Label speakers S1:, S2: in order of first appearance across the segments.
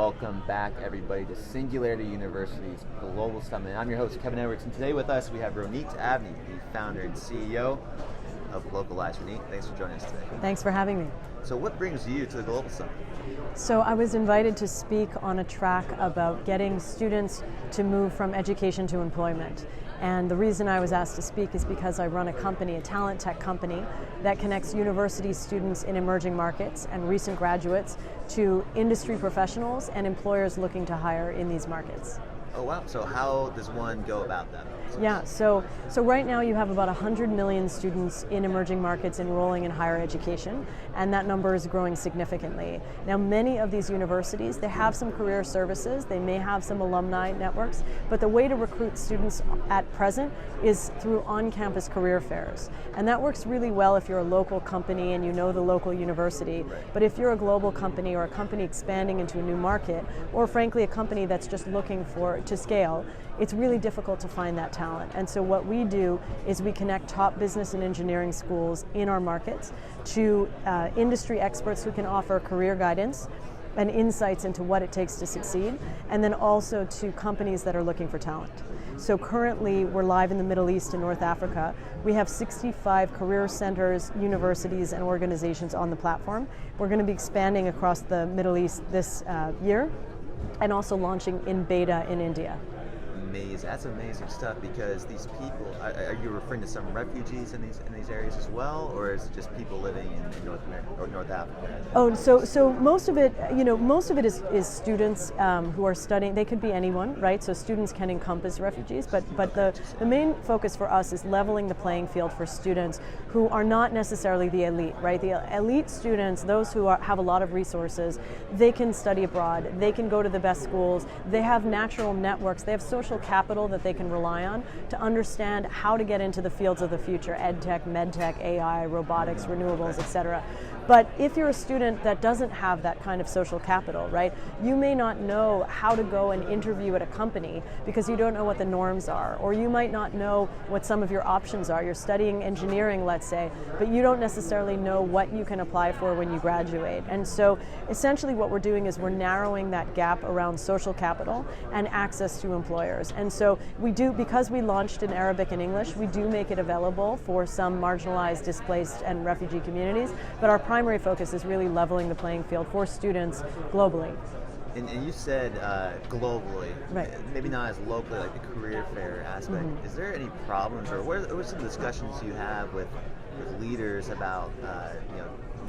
S1: Welcome back, everybody, to Singularity University's Global Summit. I'm your host, Kevin Edwards, and today with us we have Ronit Avni, the founder and CEO of Localized. Ronit, thanks for joining us today.
S2: Thanks for having me.
S1: So what brings you to the Global Summit?
S2: So I was invited to speak on a track about getting students to move from education to employment. And the reason I was asked to speak is because I run a company, a talent tech company, that connects university students in emerging markets and recent graduates to industry professionals and employers looking to hire in these markets.
S1: Oh wow, so how does one go about that?
S2: Yeah, so right now you have about 100 million students in emerging markets enrolling in higher education, and that number is growing significantly. Now many of these universities, they have some career services, they may have some alumni networks, but the way to recruit students at present is through on-campus career fairs. And that works really well if you're a local company and you know the local university, but if you're a global company or a company expanding into a new market, or frankly a company that's just looking to scale, it's really difficult to find that talent. And so what we do is we connect top business and engineering schools in our markets to industry experts who can offer career guidance and insights into what it takes to succeed, and then also to companies that are looking for talent. So currently we're live in the Middle East and North Africa. We have 65 career centers, universities, and organizations on the platform. We're going to be expanding across the Middle East this year, and also launching in beta in India.
S1: Amazing. That's amazing stuff, because these people, are you referring to some refugees in these areas as well, or is it just people living in North America or North Africa?
S2: Oh, so most of it, is students who are studying. They could be anyone, right? So students can encompass refugees, but the main focus for us is leveling the playing field for students who are not necessarily the elite, right? The elite students, those who have a lot of resources, they can study abroad, they can go to the best schools, they have natural networks, they have social capital that they can rely on to understand how to get into the fields of the future, ed tech, med tech, AI, robotics, renewables, etc. But if you're a student that doesn't have that kind of social capital, right, you may not know how to go and interview at a company because you don't know what the norms are, or you might not know what some of your options are. You're studying engineering, let's say, but you don't necessarily know what you can apply for when you graduate. And so essentially what we're doing is we're narrowing that gap around social capital and access to employers. And so we do, because we launched in Arabic and English, we do make it available for some marginalized, displaced, and refugee communities, but our primary focus is really leveling the playing field for students globally.
S1: And you said globally,
S2: right?
S1: Maybe not as locally, like the career fair aspect. Mm-hmm. Is there any problems, or what are some discussions you have with leaders about,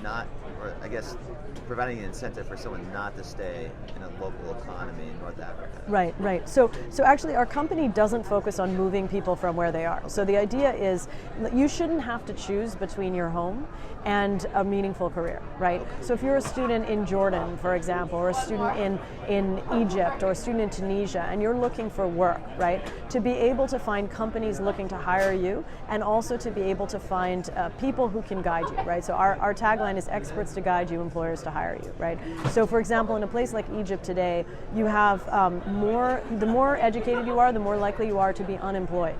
S1: not, or I guess, providing an incentive for someone not to stay in a local economy in North Africa? Right.
S2: So actually our company doesn't focus on moving people from where they are. So the idea is you shouldn't have to choose between your home and a meaningful career, right? So if you're a student in Jordan, for example, or a student in Egypt, or a student in Tunisia, and you're looking for work, right? To be able to find companies looking to hire you, and also to be able to find people who can guide you, right? So our tagline is experts to guide you, employers to hire you, right? So for example, in a place like Egypt today, you have the more educated you are, the more likely you are to be unemployed.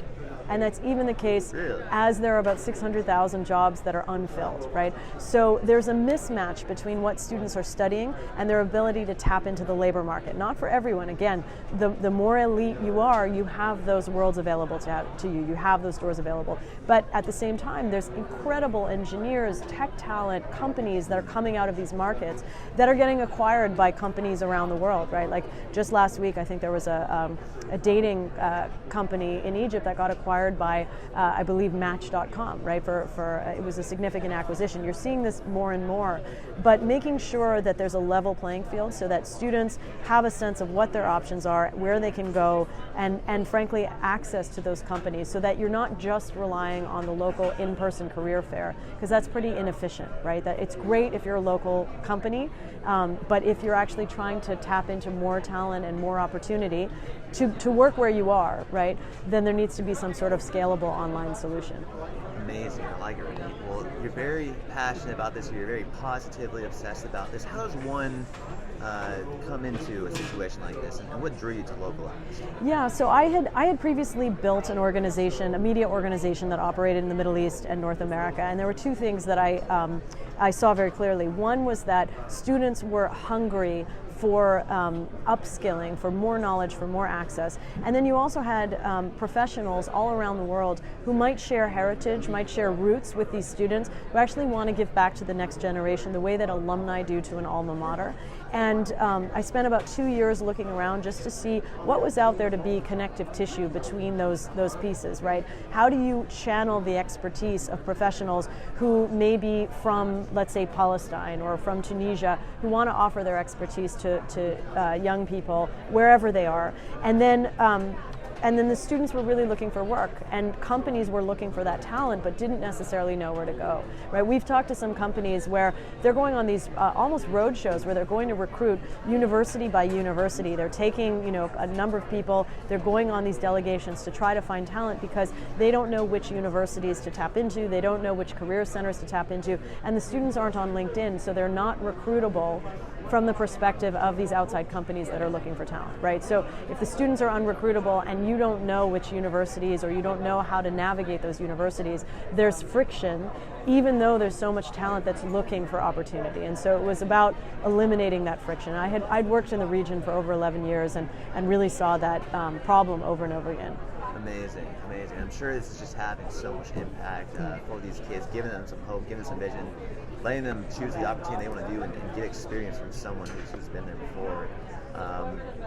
S2: And that's even the case as there are about 600,000 jobs that are unfilled, right? So there's a mismatch between what students are studying and their ability to tap into the labor market. Not for everyone. Again, the more elite you are, you have those worlds available to you. You have those doors available. But at the same time, there's incredible engineers, tech talent, companies that are coming out of these markets that are getting acquired by companies around the world, right? Like just last week, I think there was a dating company in Egypt that got acquired by, I believe, Match.com, right? For it was a significant acquisition. You're seeing this more and more, but making sure that there's a level playing field so that students have a sense of what their options are, where they can go, and frankly, access to those companies, so that you're not just relying on the local in-person career fair, because that's pretty inefficient, right? That it's great if you're a local company, but if you're actually trying to tap into more talent and more opportunity to work where you are, right, then there needs to be some sort of scalable online solution.
S1: Amazing, I like it, Ronit. Well, you're very passionate about this, you're very positively obsessed about this. How does one come into a situation like this, and what drew you to Localized?
S2: Yeah, so I had previously built an organization, a media organization that operated in the Middle East and North America, and there were two things that I saw very clearly. One was that students were hungry for upskilling, for more knowledge, for more access. And then you also had professionals all around the world who might share heritage, might share roots with these students, who actually want to give back to the next generation the way that alumni do to an alma mater. And I spent about 2 years looking around just to see what was out there to be connective tissue between those pieces, right? How do you channel the expertise of professionals who may be from, let's say, Palestine or from Tunisia, who want to offer their expertise to young people wherever they are, and then the students were really looking for work, and companies were looking for that talent but didn't necessarily know where to go, right? We've talked to some companies where they're going on these almost road shows where they're going to recruit university by university. They're taking, a number of people, they're going on these delegations to try to find talent because they don't know which universities to tap into, they don't know which career centers to tap into, and the students aren't on LinkedIn, so they're not recruitable from the perspective of these outside companies that are looking for talent, right? So if the students are unrecruitable and you don't know which universities or you don't know how to navigate those universities, there's friction, even though there's so much talent that's looking for opportunity. And so it was about eliminating that friction. I'd worked in the region for over 11 years and really saw that problem over and over again.
S1: Amazing. I'm sure this is just having so much impact for these kids, giving them some hope, giving them some vision, letting them choose the opportunity they want to do and get experience from someone who's been there before.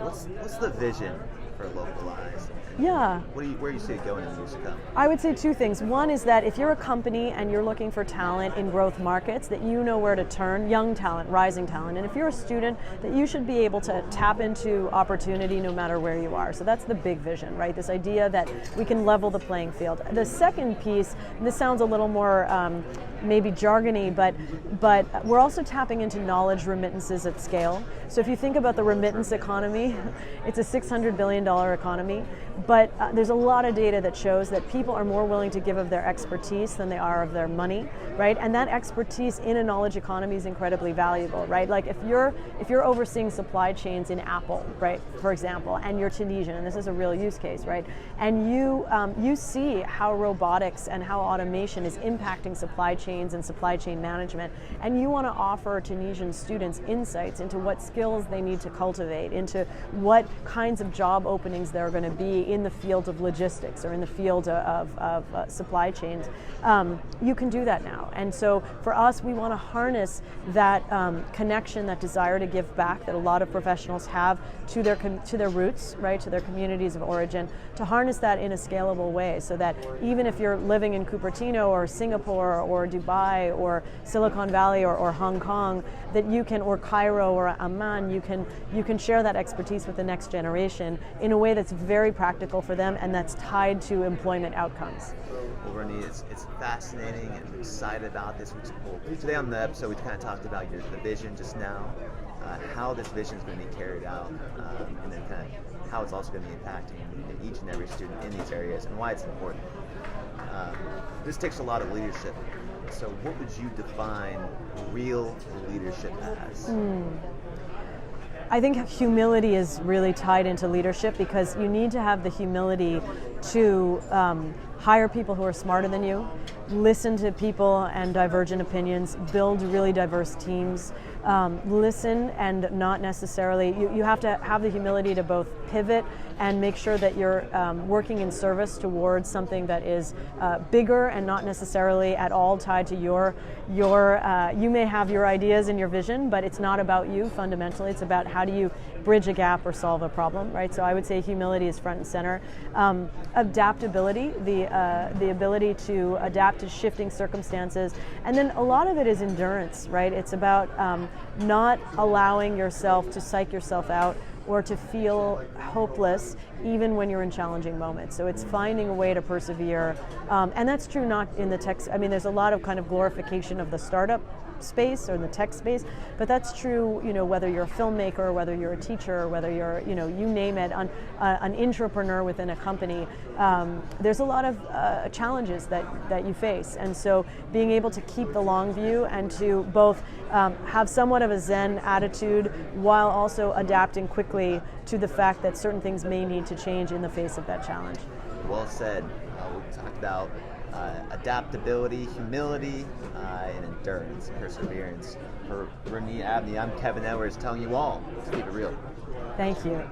S1: What's the vision for Localized?
S2: Yeah.
S1: Where do you see it going in the years to come?
S2: I would say two things. One is that if you're a company and you're looking for talent in growth markets, that you know where to turn, young talent, rising talent. And if you're a student, that you should be able to tap into opportunity no matter where you are. So that's the big vision, right? This idea that we can level the playing field. The second piece, and this sounds a little more maybe jargony, but we're also tapping into knowledge remittances at scale. So if you think about the remittance economy, it's a $600 billion economy, but there's a lot of data that shows that people are more willing to give of their expertise than they are of their money, right? And that expertise in a knowledge economy is incredibly valuable, right? Like if you're overseeing supply chains in Apple, right, for example, and you're Tunisian, and this is a real use case, right? And you see how robotics and how automation is impacting supply chains and supply chain management, and you want to offer Tunisian students insights into what skills they need to cultivate, into what kinds of job openings there are going to be in the field of logistics or in the field of supply chains. You can do that now. And so for us, we want to harness that connection, that desire to give back that a lot of professionals have to their roots, right, to their communities of origin, to harness that in a scalable way so that even if you're living in Cupertino or Singapore or Dubai or Silicon Valley or Hong Kong, that you can, or Cairo or Amman, you can share that expertise with the next generation in a way that's very practical for them and that's tied to employment outcomes.
S1: Well, Ronit, it's fascinating and I'm excited about this. Today on the episode, we kind of talked about the vision just now, how this vision is going to be carried out, and then kind of how it's also going to be impacting each and every student in these areas and why it's important. This takes a lot of leadership. So what would you define real leadership as?
S2: I think humility is really tied into leadership because you need to have the humility to hire people who are smarter than you, listen to people and divergent opinions, build really diverse teams, listen and not necessarily, you have to have the humility to both pivot and make sure that you're working in service towards something that is bigger and not necessarily at all tied to your you may have your ideas and your vision, but it's not about you fundamentally. It's about how do you bridge a gap or solve a problem, right? So I would say humility is front and center. Adaptability, the ability to adapt to shifting circumstances, and then a lot of it is endurance, right? It's about not allowing yourself to psych yourself out or to feel hopeless even when you're in challenging moments. So it's finding a way to persevere. And that's true not in the tech, I mean, there's a lot of kind of glorification of the startup space or in the tech space, but that's true, whether you're a filmmaker, whether you're a teacher, whether you're, you name it, an intrapreneur within a company, there's a lot of challenges that you face. And so being able to keep the long view and to both have somewhat of a Zen attitude while also adapting quickly to the fact that certain things may need to change in the face of that challenge.
S1: Well said. We talked about adaptability, humility, and endurance, perseverance. For Ronit Avni, I'm Kevin Edwards telling you all to keep it real.
S2: Thank you.